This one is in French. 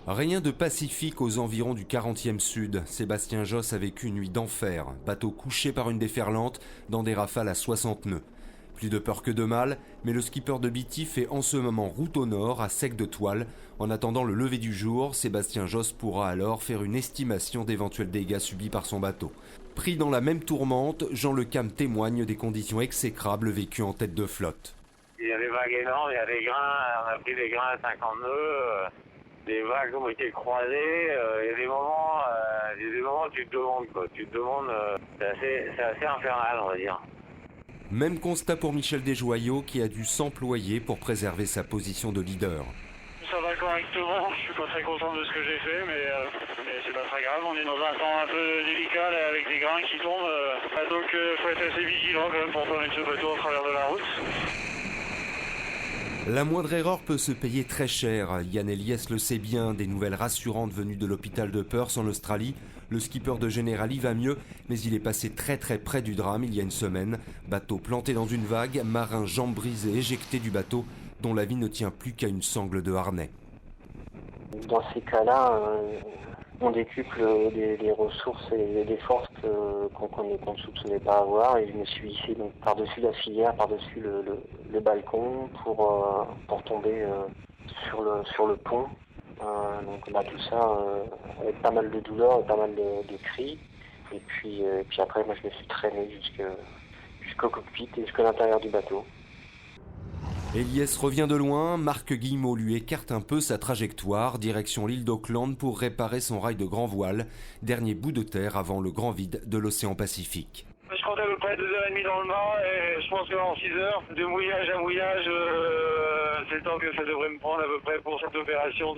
Rien de pacifique aux environs du 40e sud. Sébastien Josse a vécu une nuit d'enfer. Bateau couché par une déferlante dans des rafales à 60 nœuds. Plus de peur que de mal, mais le skipper de Bitty fait en ce moment route au nord, à sec de toile. En attendant le lever du jour, Sébastien Josse pourra alors faire une estimation d'éventuels dégâts subis par son bateau. Pris dans la même tourmente, Jean Le Cam témoigne des conditions exécrables vécues en tête de flotte. Il y a des vagues énormes, il y a des grains, on a pris des grains à 50 nœuds, les vagues ont été croisées, il y a des moments où tu te demandes quoi, c'est assez infernal on va dire. Même constat pour Michel Desjoyaux qui a dû s'employer pour préserver sa position de leader. Ça va correctement, je suis pas très content de ce que j'ai fait, mais c'est pas très grave. On est dans un temps un peu délicat là, avec des grains qui tombent, donc faut être assez vigilant quand même pour tourner ce bateau au travers de la route. La moindre erreur peut se payer très cher. Yann Eliès le sait bien, des nouvelles rassurantes venues de l'hôpital de Perth en Australie. Le skipper de Generali va mieux, mais il est passé très près du drame il y a une semaine. Bateau planté dans une vague, marin jambes brisées, éjecté du bateau, dont la vie ne tient plus qu'à une sangle de harnais. Dans ces cas-là, on décuple les ressources et les forces qu'on ne soupçonnait pas avoir, et je me suis hissé donc par-dessus la filière, par-dessus le balcon pour tomber sur le pont. Donc on a tout ça avec pas mal de douleurs et pas mal de cris, et puis après moi je me suis traîné jusqu'au cockpit et jusqu'à l'intérieur du bateau. Eliès revient de loin, Marc Guillemot lui écarte un peu sa trajectoire, direction l'île d'Auckland pour réparer son rail de grand voile, dernier bout de terre avant le grand vide de l'océan Pacifique. Je compte à peu près 2h30 dans le mât et je pense qu'en 6 heures, de mouillage à mouillage, c'est le temps que ça devrait me prendre à peu près pour cette opération.